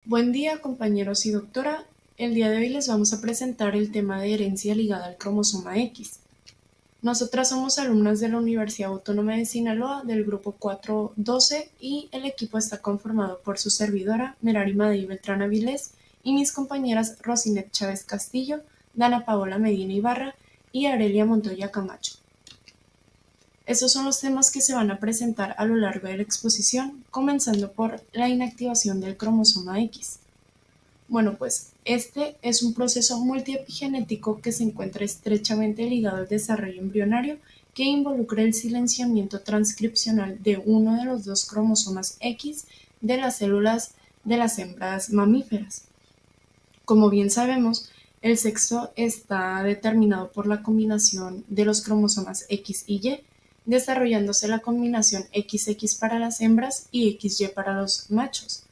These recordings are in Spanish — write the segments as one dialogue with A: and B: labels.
A: Buen día, compañeros y doctora. El día de hoy les vamos a presentar el tema de herencia ligada al cromosoma X. Nosotras somos alumnas de la Universidad Autónoma de Sinaloa del grupo 412 y el equipo está conformado por su servidora, Merari Madey Beltrán Avilés, y mis compañeras Rosinet Chávez Castillo, Dana Paola Medina Ibarra y Arelia Montoya Camacho. Estos son los temas que se van a presentar a lo largo de la exposición, comenzando por la inactivación del cromosoma X. Bueno, pues este es un proceso multiepigenético que se encuentra estrechamente ligado al desarrollo embrionario que involucra el silenciamiento transcripcional de uno de los dos cromosomas X de las células de las hembras mamíferas. Como bien sabemos, el sexo está determinado por la combinación de los cromosomas X y Y, desarrollándose la combinación XX para las hembras y XY para los machos.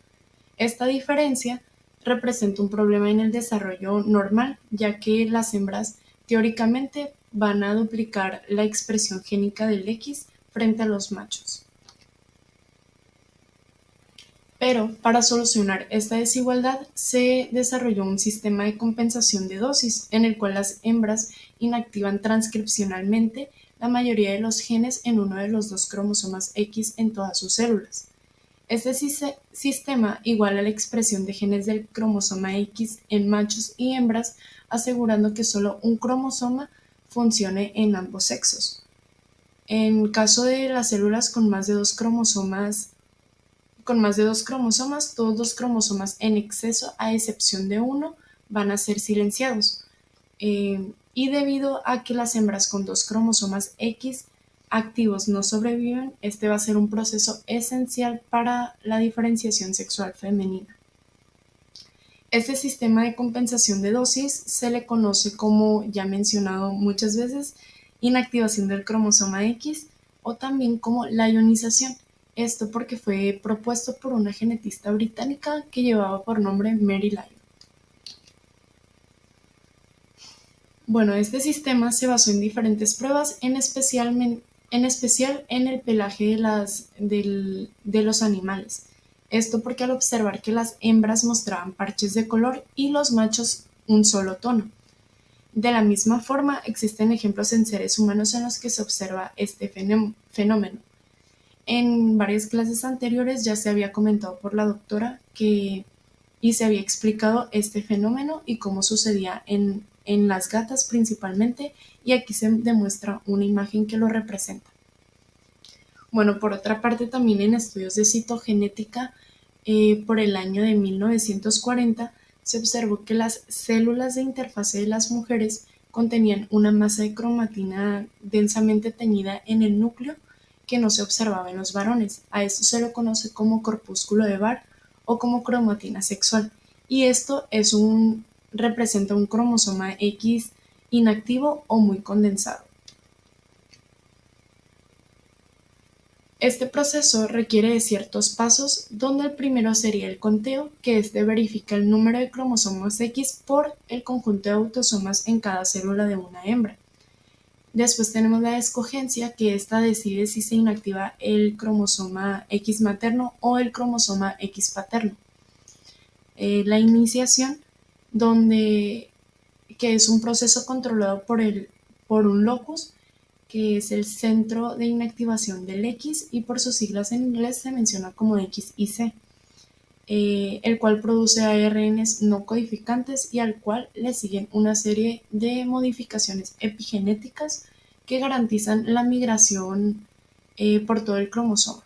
A: Esta diferencia representa un problema en el desarrollo normal, ya que las hembras teóricamente van a duplicar la expresión génica del X frente a los machos. Pero para solucionar esta desigualdad se desarrolló un sistema de compensación de dosis en el cual las hembras inactivan transcripcionalmente la mayoría de los genes en uno de los dos cromosomas X en todas sus células. Este sistema iguala la expresión de genes del cromosoma X en machos y hembras, asegurando que solo un cromosoma funcione en ambos sexos. En caso de las células con más de dos cromosomas, todos los cromosomas en exceso, a excepción de uno, van a ser silenciados. Y debido a que las hembras con dos cromosomas X activos no sobreviven, este va a ser un proceso esencial para la diferenciación sexual femenina. Este sistema de compensación de dosis se le conoce como, ya mencionado muchas veces, inactivación del cromosoma X o también como la ionización. Esto porque fue propuesto por una genetista británica que llevaba por nombre Mary Lyon. Bueno, este sistema se basó en diferentes pruebas, en especial en el pelaje de los animales. Esto porque al observar que las hembras mostraban parches de color y los machos un solo tono. De la misma forma, existen ejemplos en seres humanos en los que se observa este fenómeno. En varias clases anteriores ya se había comentado por la doctora y se había explicado este fenómeno y cómo sucedía en las gatas principalmente, y aquí se demuestra una imagen que lo representa. Bueno, por otra parte, también en estudios de citogenética, por el año de 1940, se observó que las células de interfase de las mujeres contenían una masa de cromatina densamente teñida en el núcleo que no se observaba en los varones. A esto se lo conoce como corpúsculo de Barr o como cromatina sexual. Y esto representa un cromosoma X inactivo o muy condensado. Este proceso requiere de ciertos pasos, donde el primero sería el conteo, que verifica el número de cromosomas X por el conjunto de autosomas en cada célula de una hembra. Después tenemos la escogencia, que esta decide si se inactiva el cromosoma X materno o el cromosoma X paterno. La iniciación, que es un proceso controlado por un locus, que es el centro de inactivación del X, y por sus siglas en inglés se menciona como XYZ, el cual produce ARNs no codificantes y al cual le siguen una serie de modificaciones epigenéticas que garantizan la migración por todo el cromosoma.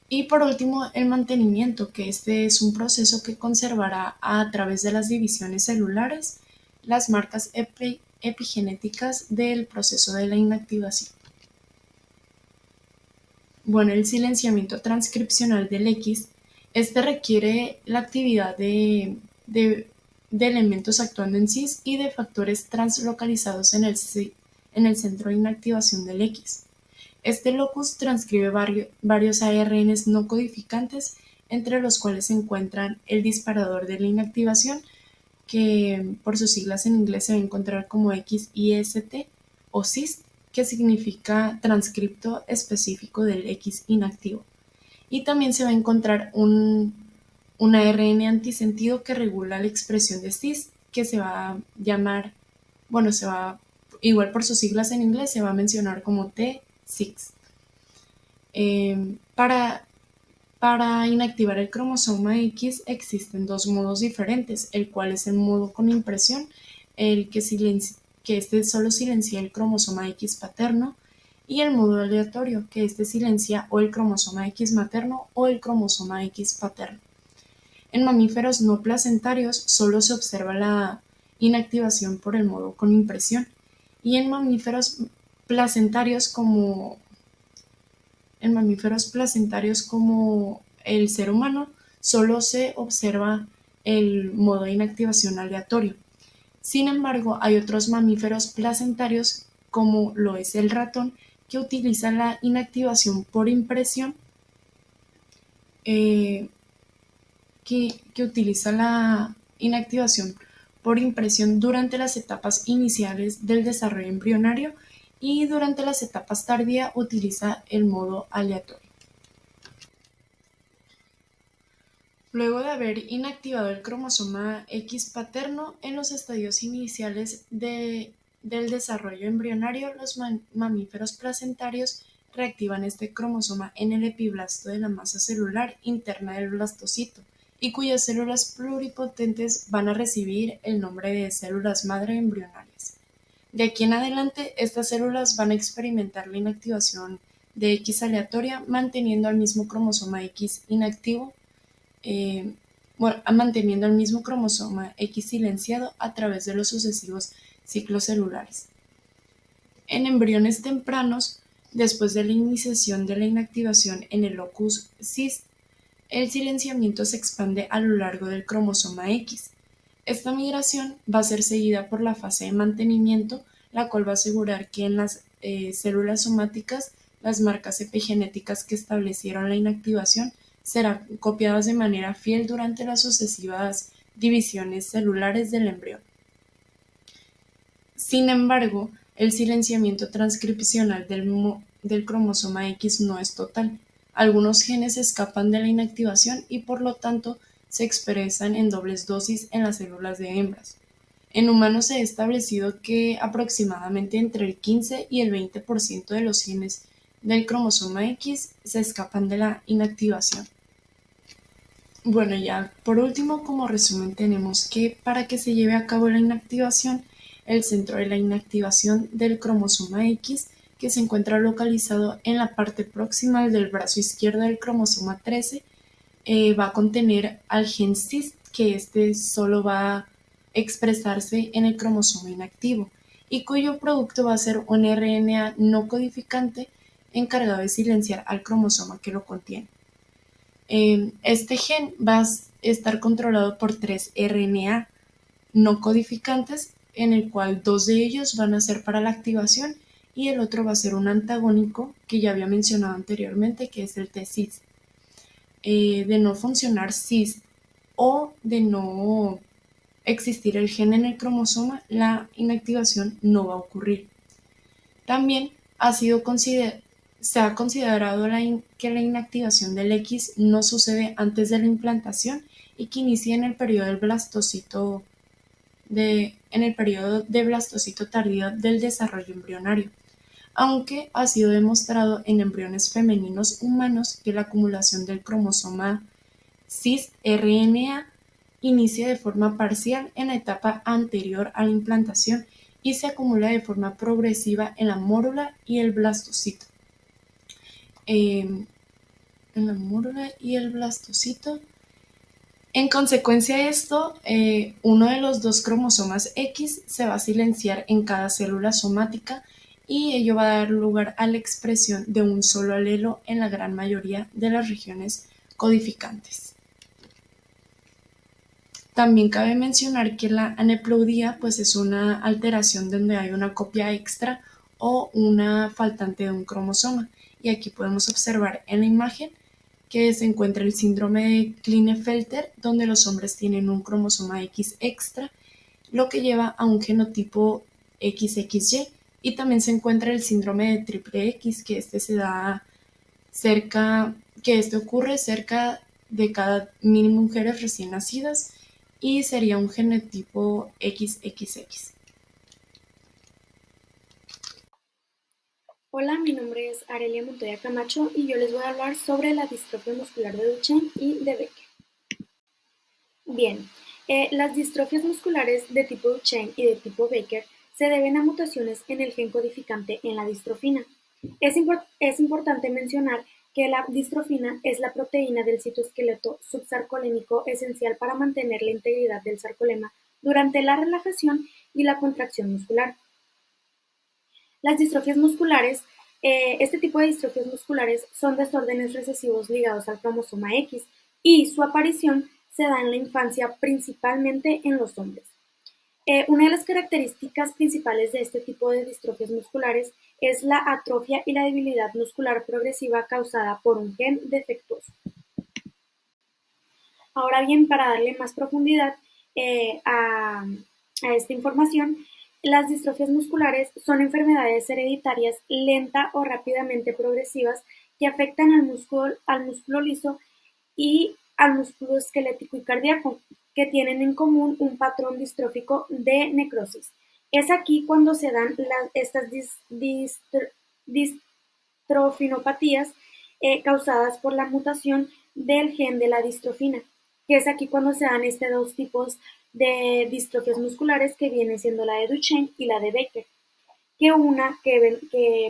A: Y por último, el mantenimiento, que este es un proceso que conservará a través de las divisiones celulares las marcas epigenéticas del proceso de la inactivación. Bueno, el silenciamiento transcripcional del X, este requiere la actividad de elementos actuando en cis y de factores translocalizados en el centro de inactivación del X. Este locus transcribe varios ARNs no codificantes, entre los cuales se encuentran el disparador de la inactivación, que por sus siglas en inglés se va a encontrar como XIST o CIST, que significa transcripto específico del X inactivo. Y también se va a encontrar un una RN antisentido que regula la expresión de cis, que se va a llamar, bueno, igual por sus siglas en inglés, se va a mencionar como T6. Para inactivar el cromosoma X existen dos modos diferentes, el cual es el modo con impresión, el que este solo silencia el cromosoma X paterno, y el modo aleatorio, que este silencia o el cromosoma X materno o el cromosoma X paterno. En mamíferos no placentarios solo se observa la inactivación por el modo con impresión, y en mamíferos placentarios como el ser humano, solo se observa el modo de inactivación aleatorio. Sin embargo, hay otros mamíferos placentarios, como lo es el ratón, que utiliza la inactivación por impresión, que utiliza la inactivación por impresión durante las etapas iniciales del desarrollo embrionario, y durante las etapas tardías utiliza el modo aleatorio. Luego de haber inactivado el cromosoma X paterno en los estadios iniciales del desarrollo embrionario, los mamíferos placentarios reactivan este cromosoma en el epiblasto de la masa celular interna del blastocito, y cuyas células pluripotentes van a recibir el nombre de células madre embrionarias. De aquí en adelante, estas células van a experimentar la inactivación de X aleatoria, manteniendo al mismo cromosoma X inactivo, manteniendo el mismo cromosoma X silenciado a través de los sucesivos ciclos celulares. En embriones tempranos, después de la iniciación de la inactivación en el locus cis, el silenciamiento se expande a lo largo del cromosoma X. Esta migración va a ser seguida por la fase de mantenimiento, la cual va a asegurar que en las células somáticas las marcas epigenéticas que establecieron la inactivación serán copiadas de manera fiel durante las sucesivas divisiones celulares del embrión. Sin embargo, el silenciamiento transcripcional del cromosoma X no es total. Algunos genes escapan de la inactivación y por lo tanto se expresan en dobles dosis en las células de hembras. En humanos se ha establecido que aproximadamente entre el 15 y el 20% de los genes del cromosoma X se escapan de la inactivación. Bueno, ya por último, como resumen, tenemos que para que se lleve a cabo la inactivación, el centro de la inactivación del cromosoma X, que se encuentra localizado en la parte proximal del brazo izquierdo del cromosoma 13, va a contener al gen cis, que este solo va a expresarse en el cromosoma inactivo, y cuyo producto va a ser un RNA no codificante encargado de silenciar al cromosoma que lo contiene. Este gen va a estar controlado por 3 RNA no codificantes, en el cual 2 de ellos van a ser para la activación y el otro va a ser un antagónico que ya había mencionado anteriormente, que es el T-cis. De no funcionar cis o de no existir el gen en el cromosoma, la inactivación no va a ocurrir. También se ha considerado que la inactivación del X no sucede antes de la implantación y que inicia en el periodo de blastocito tardío del desarrollo embrionario, aunque ha sido demostrado en embriones femeninos humanos que la acumulación del cromosoma cis-RNA inicia de forma parcial en la etapa anterior a la implantación y se acumula de forma progresiva en la mórula y el blastocito. En consecuencia de esto, uno de los dos cromosomas X se va a silenciar en cada célula somática y ello va a dar lugar a la expresión de un solo alelo en la gran mayoría de las regiones codificantes. También cabe mencionar que la aneuploidía pues es una alteración donde hay una copia extra o una faltante de un cromosoma, y aquí podemos observar en la imagen que se encuentra el síndrome de Klinefelter, donde los hombres tienen un cromosoma X extra, lo que lleva a un genotipo XXY, y también se encuentra el síndrome de triple X, que ocurre cerca de cada 1000 mujeres recién nacidas y sería un genotipo XXX.
B: Hola, mi nombre es Arelia Montoya Camacho y yo les voy a hablar sobre la distrofia muscular de Duchenne y de Becker. Bien, las distrofias musculares de tipo Duchenne y de tipo Becker se deben a mutaciones en el gen codificante en la distrofina. Es importante mencionar que la distrofina es la proteína del citoesqueleto subsarcolémico esencial para mantener la integridad del sarcolema durante la relajación y la contracción muscular. Las distrofias musculares, este tipo de distrofias musculares son desórdenes recesivos ligados al cromosoma X y su aparición se da en la infancia principalmente en los hombres. Una de las características principales de este tipo de distrofias musculares es la atrofia y la debilidad muscular progresiva causada por un gen defectuoso. Ahora bien, para darle más profundidad a esta información, las distrofias musculares son enfermedades hereditarias lenta o rápidamente progresivas que afectan al músculo liso y al músculo esquelético y cardíaco, que tienen en común un patrón distrófico de necrosis. Es aquí cuando se dan estas distrofinopatías causadas por la mutación del gen de la distrofina, que es aquí cuando se dan estos dos tipos de distrofias musculares que viene siendo la de Duchenne y la de Becker, que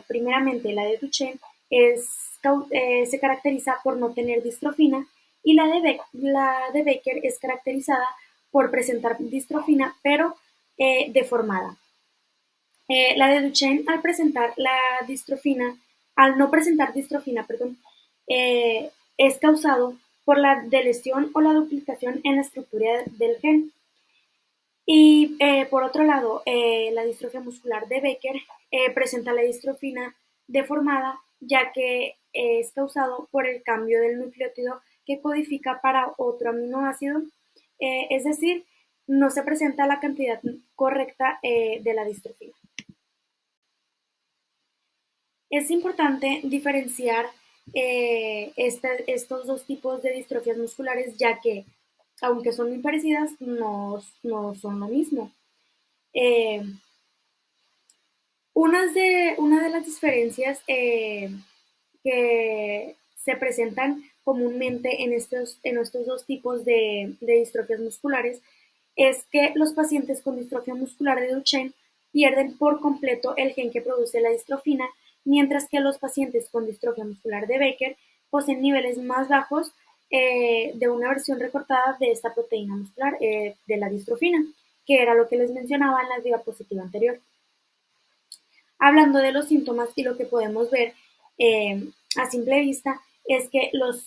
B: primeramente la de Duchenne se caracteriza por no tener distrofina y la de Becker es caracterizada por presentar distrofina pero deformada. La de Duchenne al no presentar distrofina, perdón, es causado por la delesión o la duplicación en la estructura del gen. Y por otro lado, la distrofia muscular de Becker presenta la distrofina deformada, ya que es causado por el cambio del nucleótido que codifica para otro aminoácido, es decir, no se presenta la cantidad correcta de la distrofina. Es importante diferenciar estos dos tipos de distrofias musculares, ya que, aunque son muy parecidas, no son lo mismo. Eh, una de las diferencias que se presentan comúnmente en estos dos tipos de distrofias musculares es que los pacientes con distrofia muscular de Duchenne pierden por completo el gen que produce la distrofina, mientras que los pacientes con distrofia muscular de Becker poseen niveles más bajos de una versión recortada de esta proteína muscular, de la distrofina, que era lo que les mencionaba en la diapositiva anterior. Hablando de los síntomas y lo que podemos ver a simple vista es que los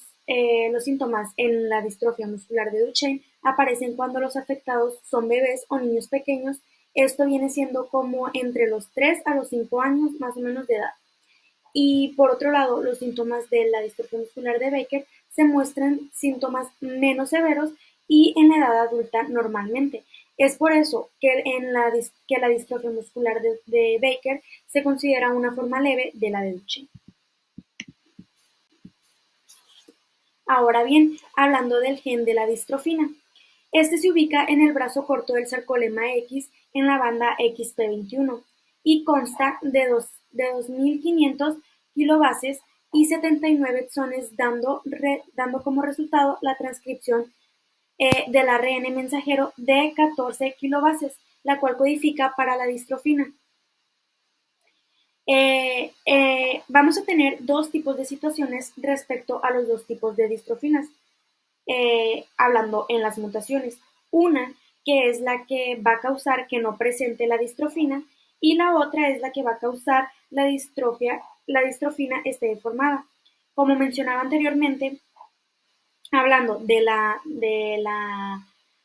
B: síntomas en la distrofia muscular de Duchenne aparecen cuando los afectados son bebés o niños pequeños. Esto viene siendo como entre los 3 a los 5 años más o menos de edad. Y por otro lado, los síntomas de la distrofia muscular de Becker se muestran síntomas menos severos y en la edad adulta normalmente. Es por eso que la distrofia muscular de Becker se considera una forma leve de la de Duchenne. Ahora bien, hablando del gen de la distrofina, este se ubica en el brazo corto del sarcolema X en la banda XP21 y consta de 2.500 kilobases y 79 exones, dando como resultado la transcripción del ARN mensajero de 14 kilobases, la cual codifica para la distrofina. Vamos a tener dos tipos de situaciones respecto a los dos tipos de distrofinas, hablando en las mutaciones. Una que es la que va a causar que no presente la distrofina y la otra es la que va a causar la distrofina esté deformada. Como mencionaba anteriormente, hablando de la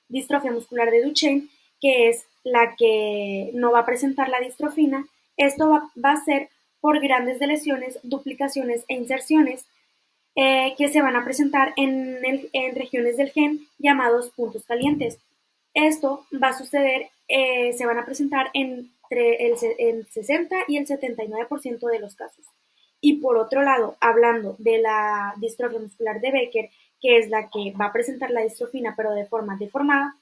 B: distrofia muscular de Duchenne, que es la que no va a presentar la distrofina, esto va a ser por grandes lesiones, duplicaciones e inserciones que se van a presentar en regiones del gen llamados puntos calientes. Esto va a suceder, se van a presentar entre el 60 y el 79% de los casos. Y por otro lado, hablando de la distrofia muscular de Becker, que es la que va a presentar la distrofina pero de forma deformada,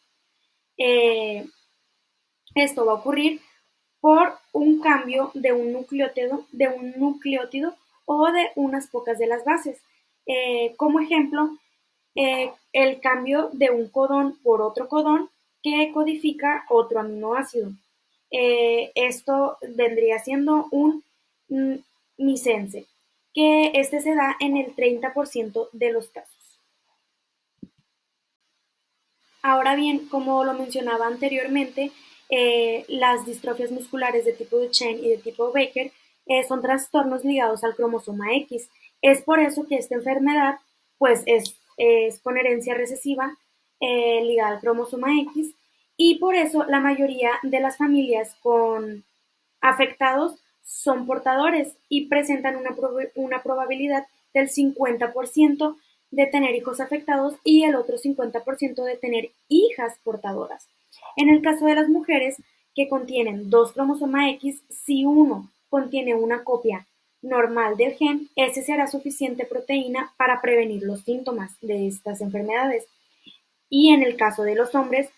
B: esto va a ocurrir por un cambio de un nucleótido o de unas pocas de las bases. Como ejemplo, el cambio de un codón por otro codón que codifica otro aminoácido. Esto vendría siendo un misense, que este se da en el 30% de los casos. Ahora bien, como lo mencionaba anteriormente, las distrofias musculares de tipo Duchenne y de tipo Becker son trastornos ligados al cromosoma X. Es por eso que esta enfermedad pues, es con herencia recesiva ligada al cromosoma X y por eso la mayoría de las familias con afectados son portadores y presentan una probabilidad del 50% de tener hijos afectados y el otro 50% de tener hijas portadoras. En el caso de las mujeres que contienen dos cromosomas X, si uno contiene una copia normal del gen, ese será suficiente proteína para prevenir los síntomas de estas enfermedades. Y en el caso de los hombres,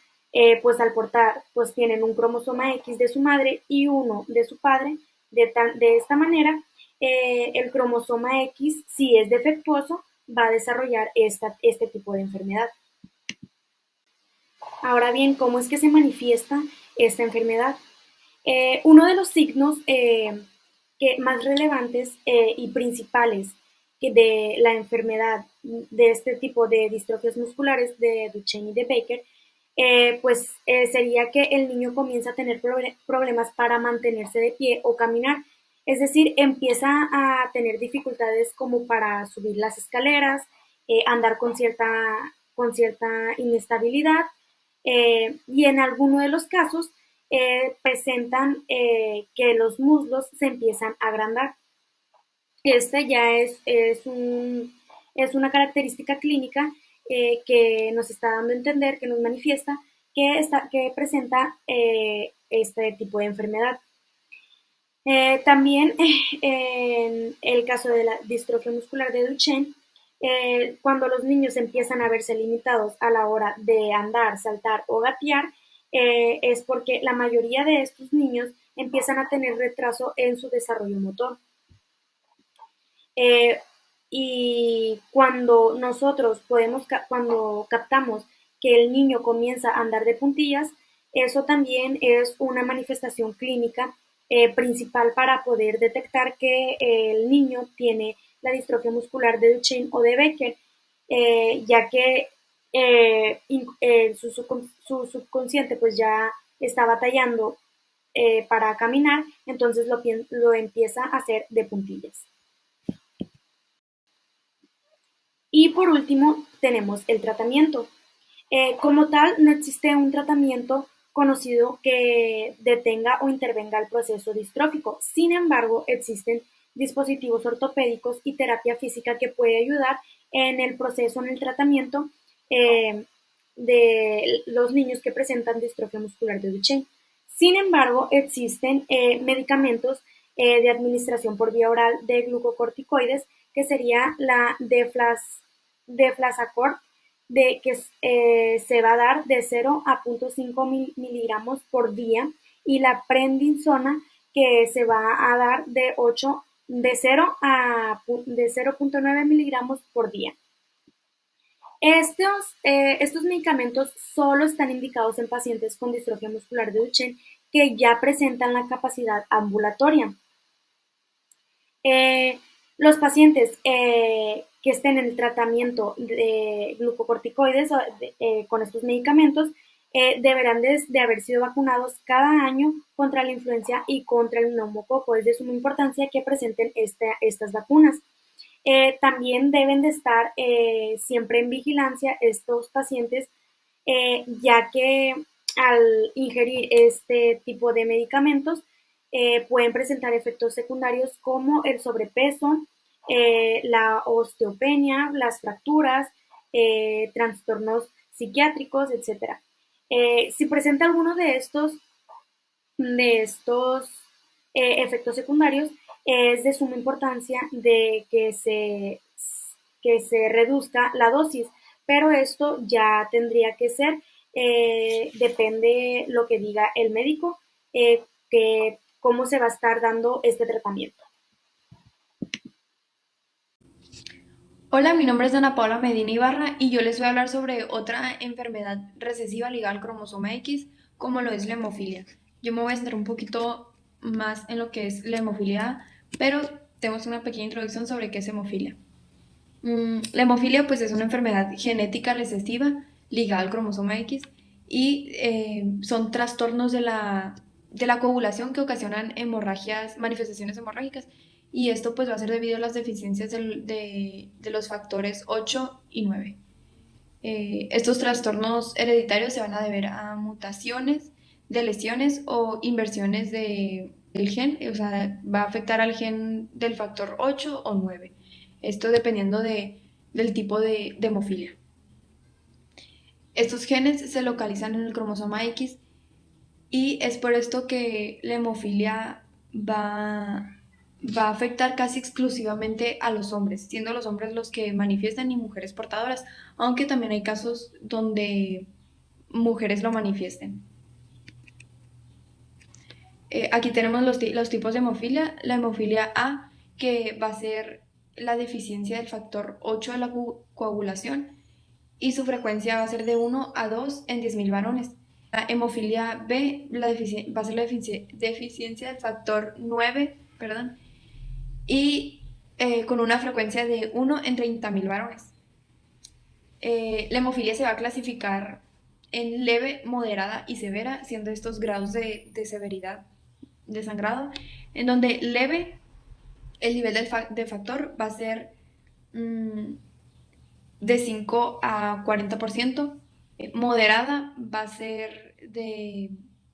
B: pues al portar, pues tienen un cromosoma X de su madre y uno de su padre. De esta manera, el cromosoma X, si es defectuoso, va a desarrollar este tipo de enfermedad. Ahora bien, ¿cómo es que se manifiesta esta enfermedad? Uno de los signos más relevantes y principales de la enfermedad de este tipo de distrofias musculares de Duchenne y de Baker, sería que el niño comienza a tener problemas para mantenerse de pie o caminar. Es decir, empieza a tener dificultades como para subir las escaleras, andar con cierta inestabilidad, y en alguno de los casos presentan que los muslos se empiezan a agrandar. Este ya es una característica clínica que nos está dando a entender, que nos manifiesta que presenta este tipo de enfermedad. También en el caso de la distrofia muscular de Duchenne, cuando los niños empiezan a verse limitados a la hora de andar, saltar o gatear, es porque la mayoría de estos niños empiezan a tener retraso en su desarrollo motor. Eh, y cuando captamos que el niño comienza a andar de puntillas, eso también es una manifestación clínica principal para poder detectar que el niño tiene la distrofia muscular de Duchenne o de Becker, ya que su subconsciente pues ya está batallando para caminar, entonces lo empieza a hacer de puntillas. Y por último, tenemos el tratamiento. Como tal, no existe un tratamiento conocido que detenga o intervenga el proceso distrófico. Sin embargo, existen dispositivos ortopédicos y terapia física que puede ayudar en el proceso, en el tratamiento de los niños que presentan distrofia muscular de Duchenne. Sin embargo, existen medicamentos de administración por vía oral de glucocorticoides, que sería la deflazacort, que se va a dar de 0 a 0.5 miligramos por día, y la prednisona, que se va a dar de 0.9 miligramos por día. Estos medicamentos solo están indicados en pacientes con distrofia muscular de Duchenne que ya presentan la capacidad ambulatoria. Los pacientes que estén en el tratamiento de glucocorticoides con estos medicamentos deberán de haber sido vacunados cada año contra la influenza y contra el neumococo. Es de suma importancia que presenten estas vacunas. También deben de estar siempre en vigilancia estos pacientes, ya que al ingerir este tipo de medicamentos pueden presentar efectos secundarios como el sobrepeso, la osteopenia, las fracturas, trastornos psiquiátricos, etc. Si presenta alguno de estos efectos secundarios, es de suma importancia de que se reduzca la dosis, pero esto ya tendría que ser, depende lo que diga el médico, que cómo se va a estar dando este tratamiento.
C: Hola, mi nombre es Ana Paula Medina Ibarra y yo les voy a hablar sobre otra enfermedad recesiva ligada al cromosoma X, como lo es la hemofilia. Yo me voy a centrar un poquito más en lo que es la hemofilia A, pero tenemos una pequeña introducción sobre qué es hemofilia. La hemofilia pues es una enfermedad genética recesiva ligada al cromosoma X y son trastornos de la coagulación que ocasionan hemorragias, manifestaciones hemorrágicas, y esto pues va a ser debido a las deficiencias de los factores 8 y 9. Estos trastornos hereditarios se van a deber a mutaciones de lesiones o inversiones del gen, o sea, va a afectar al gen del factor 8 o 9. Esto dependiendo del tipo de hemofilia. Estos genes se localizan en el cromosoma X y es por esto que la hemofilia va a afectar casi exclusivamente a los hombres, siendo los hombres los que manifiestan y mujeres portadoras, aunque también hay casos donde mujeres lo manifiesten. Aquí tenemos los tipos de hemofilia. La hemofilia A, que va a ser la deficiencia del factor 8 de la coagulación, y su frecuencia va a ser de 1 a 2 en 10.000 varones. La hemofilia B va a ser la deficiencia del factor 9, perdón, y con una frecuencia de 1 en 30.000 varones. La hemofilia se va a clasificar en leve, moderada y severa, siendo estos grados de severidad de sangrado, en donde leve, el nivel de factor va a ser de 5 a 40%, moderada va a ser de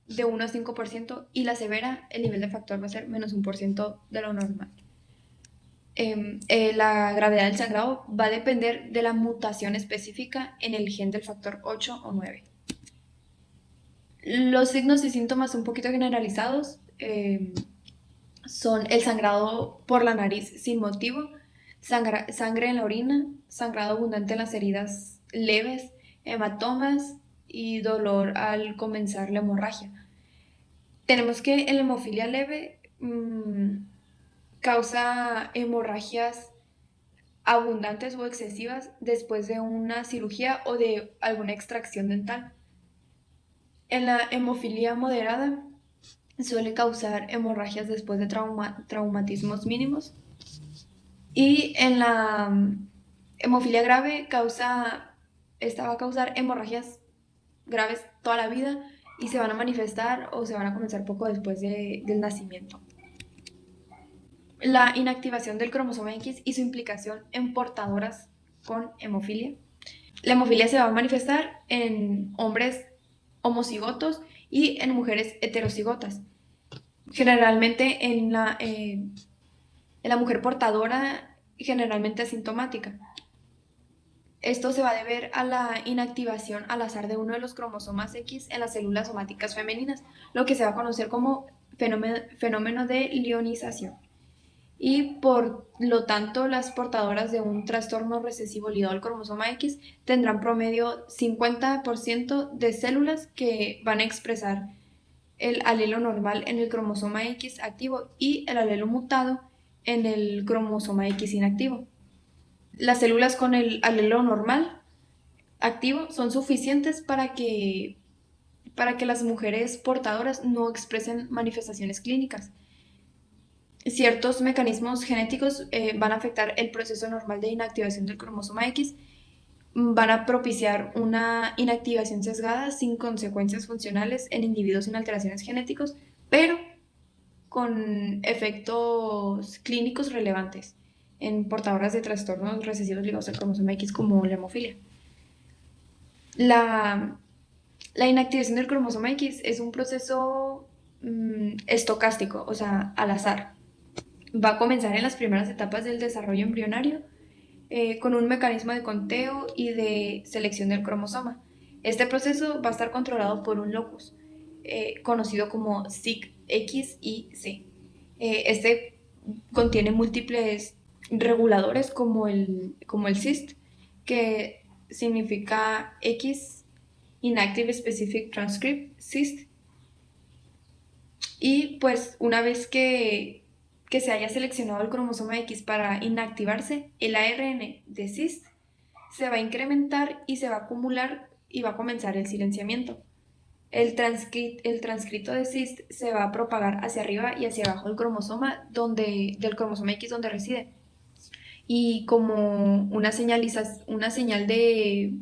C: 1 a 5%, y la severa, el nivel de factor va a ser menos 1% de lo normal. La gravedad del sangrado va a depender de la mutación específica en el gen del factor 8 o 9. Los signos y síntomas un poquito generalizados son el sangrado por la nariz sin motivo, sangre en la orina, sangrado abundante en las heridas leves, hematomas y dolor al comenzar la hemorragia. Tenemos que en la hemofilia leve causa hemorragias abundantes o excesivas después de una cirugía o de alguna extracción dental. En la hemofilia moderada suele causar hemorragias después de traumatismos mínimos. Y en la hemofilia grave esta va a causar hemorragias graves toda la vida y se van a manifestar o se van a comenzar poco después del nacimiento. La inactivación del cromosoma X y su implicación en portadoras con hemofilia. La hemofilia se va a manifestar en hombres homocigotos y en mujeres heterocigotas. Generalmente en la mujer portadora, generalmente asintomática. Esto se va a deber a la inactivación al azar de uno de los cromosomas X en las células somáticas femeninas, lo que se va a conocer como fenómeno de lionización. Y por lo tanto, las portadoras de un trastorno recesivo ligado al cromosoma X tendrán promedio 50% de células que van a expresar el alelo normal en el cromosoma X activo y el alelo mutado en el cromosoma X inactivo. Las células con el alelo normal activo son suficientes para que las mujeres portadoras no expresen manifestaciones clínicas. Ciertos mecanismos genéticos van a afectar el proceso normal de inactivación del cromosoma X, van a propiciar una inactivación sesgada sin consecuencias funcionales en individuos sin alteraciones genéticos, pero con efectos clínicos relevantes en portadoras de trastornos recesivos ligados al cromosoma X como la hemofilia. La inactivación del cromosoma X es un proceso estocástico, o sea, al azar. Va a comenzar en las primeras etapas del desarrollo embrionario con un mecanismo de conteo y de selección del cromosoma. Este proceso va a estar controlado por un locus conocido como SIC X y C. Este contiene múltiples reguladores como el CIST, que significa X Inactive Specific Transcript, CIST. Y pues una vez que se haya seleccionado el cromosoma X para inactivarse, el ARN de CIST se va a incrementar y se va a acumular y va a comenzar el silenciamiento. El transcrito de CIST se va a propagar hacia arriba y hacia abajo del cromosoma del cromosoma X donde reside. Y como una señal de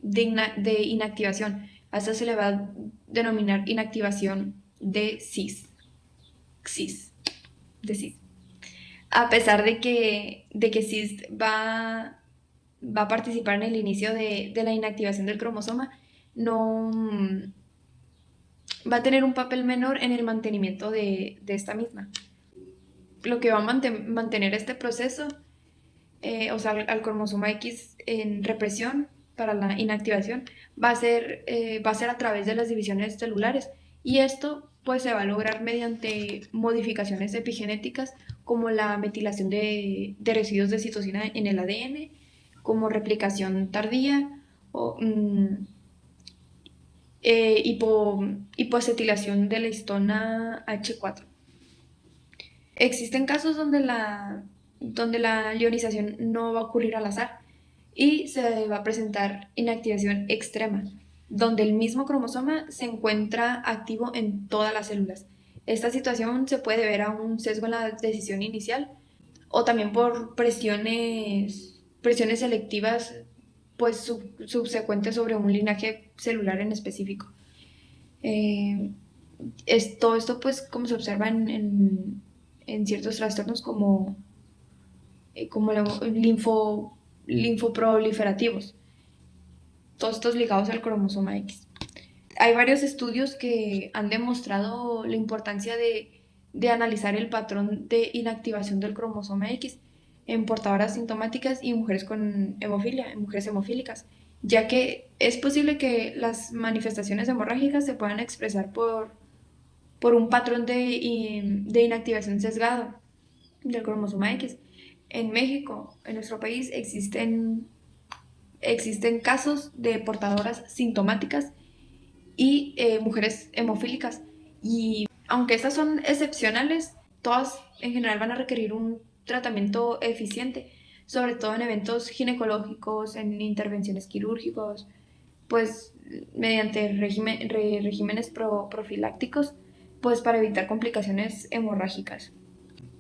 C: inactivación. A eso se le va a denominar inactivación de CIS, de CIS. A pesar de que CIS va a participar en el inicio de la inactivación del cromosoma, no va a tener un papel menor en el mantenimiento de esta misma. Lo que va a mantener este proceso, o sea, al cromosoma X en represión para la inactivación, va a ser a través de las divisiones celulares. Y esto pues se va a lograr mediante modificaciones epigenéticas como la metilación de residuos de citosina en el ADN, como replicación tardía o hipoacetilación de la histona H4. Existen casos donde la ionización no va a ocurrir al azar y se va a presentar inactivación extrema, donde el mismo cromosoma se encuentra activo en todas las células. Esta situación se puede deber a un sesgo en la decisión inicial o también por presiones selectivas pues subsecuentes sobre un linaje celular en específico. Todo esto pues como se observa en ciertos trastornos como linfoproliferativos, todos estos ligados al cromosoma X. Hay varios estudios que han demostrado la importancia de analizar el patrón de inactivación del cromosoma X en portadoras sintomáticas y mujeres con hemofilia, en mujeres hemofílicas, ya que es posible que las manifestaciones hemorrágicas se puedan expresar por un patrón de inactivación sesgado del cromosoma X. En México, en nuestro país, existen casos de portadoras sintomáticas y mujeres hemofílicas. Y aunque estas son excepcionales, todas en general van a requerir un tratamiento eficiente, sobre todo en eventos ginecológicos, en intervenciones quirúrgicas, pues mediante regímenes profilácticos, pues para evitar complicaciones hemorrágicas.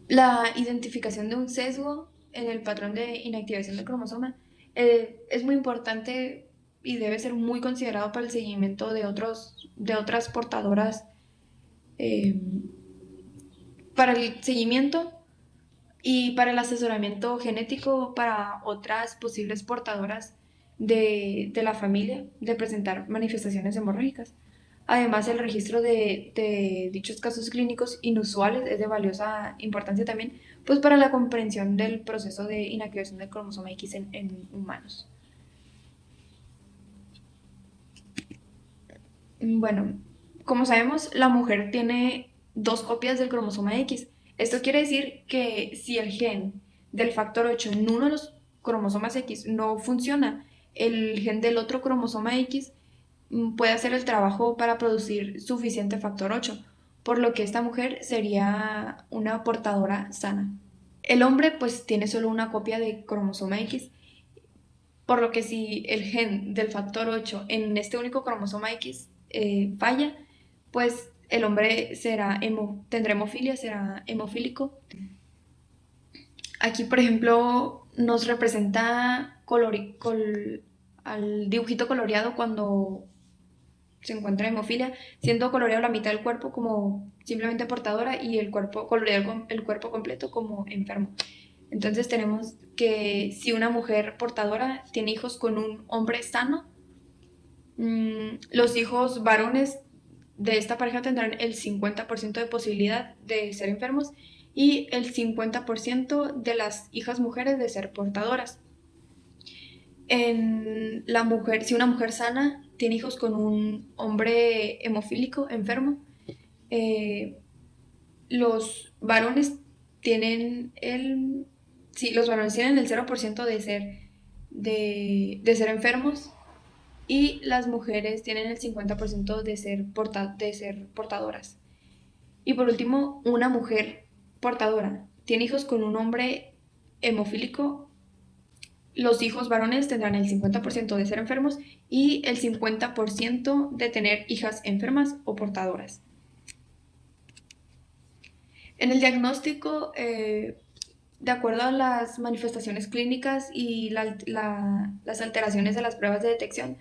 C: La identificación de un sesgo en el patrón de inactivación del cromosoma es muy importante y debe ser muy considerado para el seguimiento de otras portadoras, para el seguimiento y para el asesoramiento genético para otras posibles portadoras de la familia de presentar manifestaciones hemorrágicas. Además, el registro de dichos casos clínicos inusuales es de valiosa importancia también, pues para la comprensión del proceso de inactivación del cromosoma X en humanos. Bueno, como sabemos, la mujer tiene 2 copias del cromosoma X. Esto quiere decir que si el gen del factor 8 en uno de los cromosomas X no funciona, el gen del otro cromosoma X puede hacer el trabajo para producir suficiente factor 8, por lo que esta mujer sería una portadora sana. El hombre pues tiene solo una copia de cromosoma X, por lo que si el gen del factor 8 en este único cromosoma X falla, pues el hombre tendrá hemofilia, será hemofílico. Aquí, por ejemplo, nos representa al dibujito coloreado cuando se encuentra hemofilia, siendo coloreado la mitad del cuerpo como simplemente portadora y el cuerpo coloreado el cuerpo completo como enfermo. Entonces tenemos que si una mujer portadora tiene hijos con un hombre sano, los hijos varones de esta pareja tendrán el 50% de posibilidad de ser enfermos y el 50% de las hijas mujeres de ser portadoras. Si una mujer sana tiene hijos con un hombre hemofílico enfermo, los varones tienen el sí, los varones tienen el 0% de ser enfermos y las mujeres tienen el 50% de ser portadoras. Y por último, una mujer portadora tiene hijos con un hombre hemofílico. Los hijos varones tendrán el 50% de ser enfermos y el 50% de tener hijas enfermas o portadoras. En el diagnóstico, de acuerdo a las manifestaciones clínicas y las alteraciones de las pruebas de detección,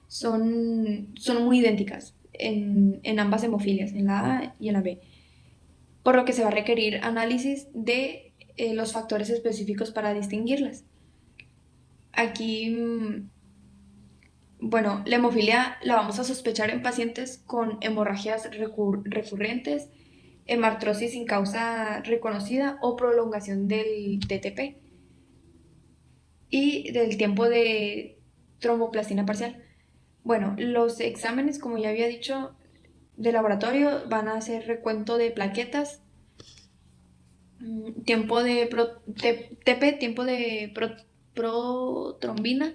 C: son muy idénticas en ambas hemofilias, en la A y en la B, por lo que se va a requerir análisis de los factores específicos para distinguirlas. Aquí, bueno, la hemofilia la vamos a sospechar en pacientes con hemorragias recurrentes, hemartrosis sin causa reconocida o prolongación del TTP y del tiempo de tromboplastina parcial. Bueno, los exámenes, como ya había dicho, de laboratorio van a hacer recuento de plaquetas, tiempo de TP, tiempo de protrombina,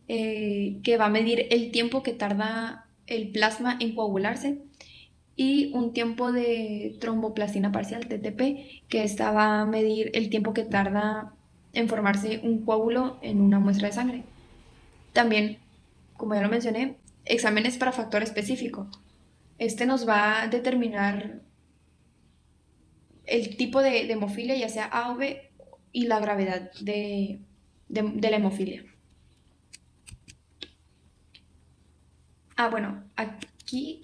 C: que va a medir el tiempo que tarda el plasma en coagularse, y un tiempo de tromboplastina parcial, TTP, que esta va a medir el tiempo que tarda en formarse un coágulo en una muestra de sangre. También, como ya lo mencioné, exámenes para factor específico. Este nos va a determinar el tipo de hemofilia, ya sea A o B, y la gravedad de la hemofilia. Bueno, aquí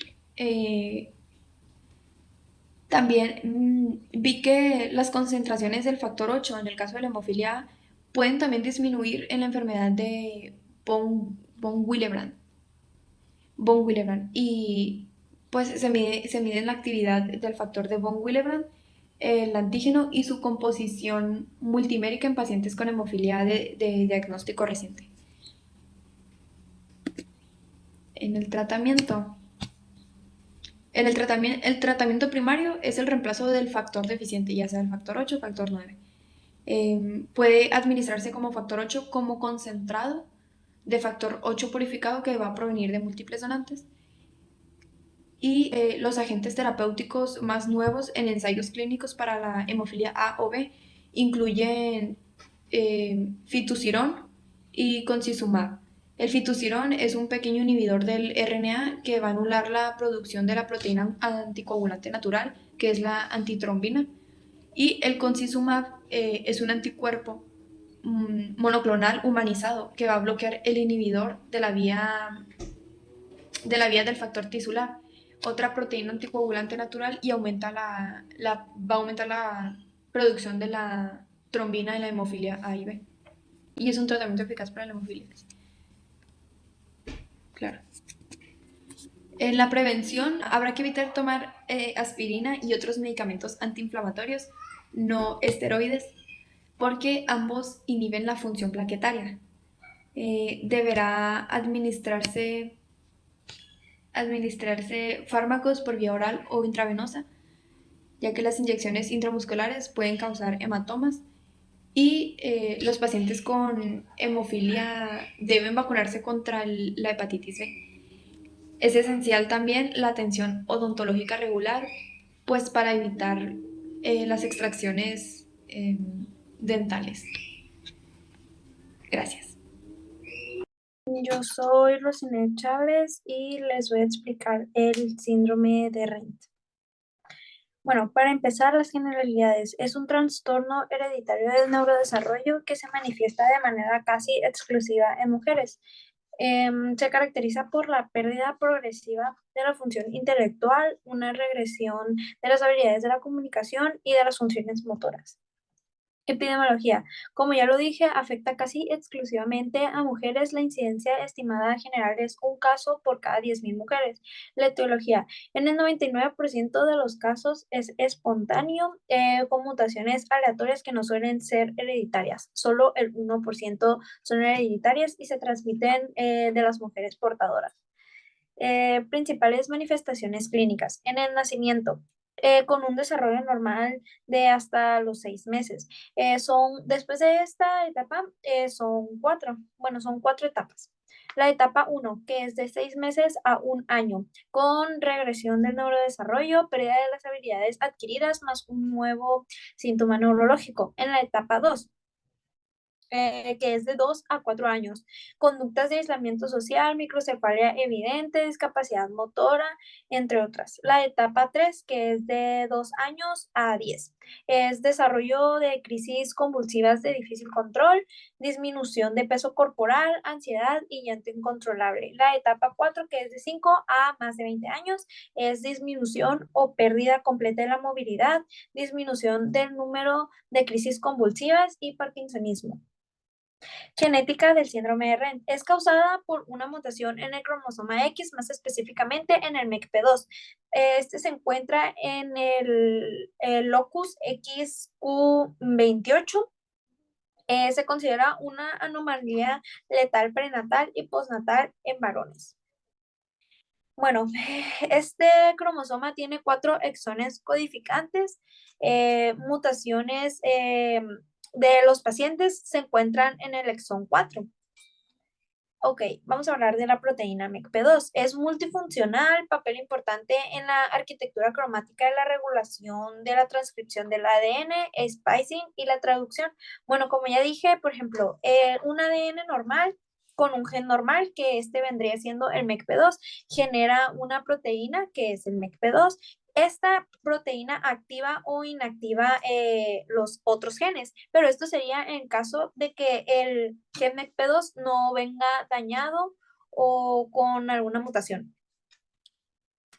C: también vi que las concentraciones del factor 8 en el caso de la hemofilia A pueden también disminuir en la enfermedad de von Willebrand. Y pues se mide la actividad del factor de von Willebrand, el antígeno y su composición multimérica en pacientes con hemofilia de diagnóstico reciente. En el tratamiento. El tratamiento primario es el reemplazo del factor deficiente, ya sea el factor 8 o factor 9. Puede administrarse como factor 8 como concentrado de factor 8 purificado que va a provenir de múltiples donantes. Y los agentes terapéuticos más nuevos en ensayos clínicos para la hemofilia A o B incluyen fitucirón y concizumab. El fitucirón es un pequeño inhibidor del RNA que va a anular la producción de la proteína anticoagulante natural, que es la antitrombina. Y el concizumab es un anticuerpo monoclonal humanizado que va a bloquear el inhibidor de la vía del factor tisular, otra proteína anticoagulante natural, y va a aumentar la producción de la trombina en la hemofilia A y B. Y es un tratamiento eficaz para la hemofilia. Claro. En la prevención habrá que evitar tomar aspirina y otros medicamentos antiinflamatorios no esteroides porque ambos inhiben la función plaquetaria. Deberá administrarse fármacos por vía oral o intravenosa, ya que las inyecciones intramusculares pueden causar hematomas, y los pacientes con hemofilia deben vacunarse contra la hepatitis B. Es esencial también la atención odontológica regular, pues para evitar las extracciones dentales. Gracias.
D: Yo soy Rosinet Chávez y les voy a explicar el síndrome de Rett. Bueno, para empezar, las generalidades. Es un trastorno hereditario del neurodesarrollo que se manifiesta de manera casi exclusiva en mujeres. Se caracteriza por la pérdida progresiva de la función intelectual, una regresión de las habilidades de la comunicación y de las funciones motoras. Epidemiología. Como ya lo dije, afecta casi exclusivamente a mujeres. La incidencia estimada general es un caso por cada 10.000 mujeres. La etiología. En el 99% de los casos es espontáneo, con mutaciones aleatorias que no suelen ser hereditarias. Solo el 1% son hereditarias y se transmiten de las mujeres portadoras. Principales manifestaciones clínicas. En el nacimiento, con un desarrollo normal de hasta los 6 meses. Después de esta etapa, son cuatro etapas. La etapa 1, que es de 6 meses a un año, con regresión del neurodesarrollo, pérdida de las habilidades adquiridas, más un nuevo síntoma neurológico. En la etapa 2, que es de 2 a 4 años. Conductas de aislamiento social, microcefalia evidente, discapacidad motora, entre otras. La etapa 3, que es de 2 años a 10, es desarrollo de crisis convulsivas de difícil control, disminución de peso corporal, ansiedad y llanto incontrolable. La etapa 4, que es de 5 a más de 20 años, es disminución o pérdida completa de la movilidad, disminución del número de crisis convulsivas y parkinsonismo. Genética del síndrome de Rett es causada por una mutación en el cromosoma X, más específicamente en el MECP2. Este se encuentra en el locus XQ28. Se considera una anomalía letal prenatal y postnatal en varones. Bueno, este cromosoma tiene 4 exones codificantes. Mutaciones de los pacientes se encuentran en el exón 4. Ok, vamos a hablar de la proteína MECP2. Es multifuncional, papel importante en la arquitectura cromática de la regulación de la transcripción del ADN, splicing y la traducción. Bueno, como ya dije, por ejemplo, un ADN normal con un gen normal, que este vendría siendo el MECP2, genera una proteína que es el MECP2. Esta proteína activa o inactiva los otros genes, pero esto sería en caso de que el gen MECP2 no venga dañado o con alguna mutación.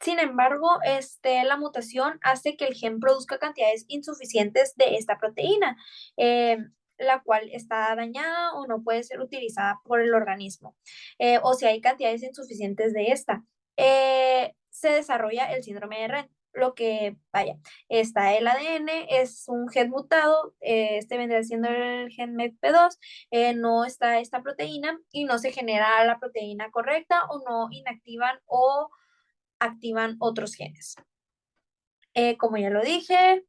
D: Sin embargo, la mutación hace que el gen produzca cantidades insuficientes de esta proteína, la cual está dañada o no puede ser utilizada por el organismo, o si hay cantidades insuficientes de esta. Se desarrolla el síndrome de Rett. Lo que, vaya, está el ADN, es un gen mutado, vendría siendo el gen MECP2, no está esta proteína y no se genera la proteína correcta o no inactivan o activan otros genes. Como ya lo dije,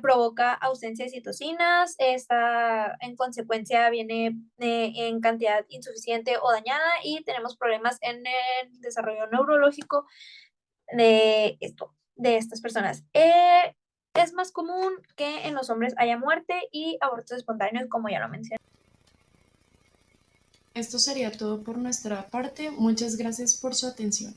D: provoca ausencia de citocinas. Esta en consecuencia viene en cantidad insuficiente o dañada y tenemos problemas en el desarrollo neurológico de estas personas. Es más común que en los hombres haya muerte y abortos espontáneos, como ya lo mencioné.
A: Esto sería todo por nuestra parte. Muchas gracias por su atención.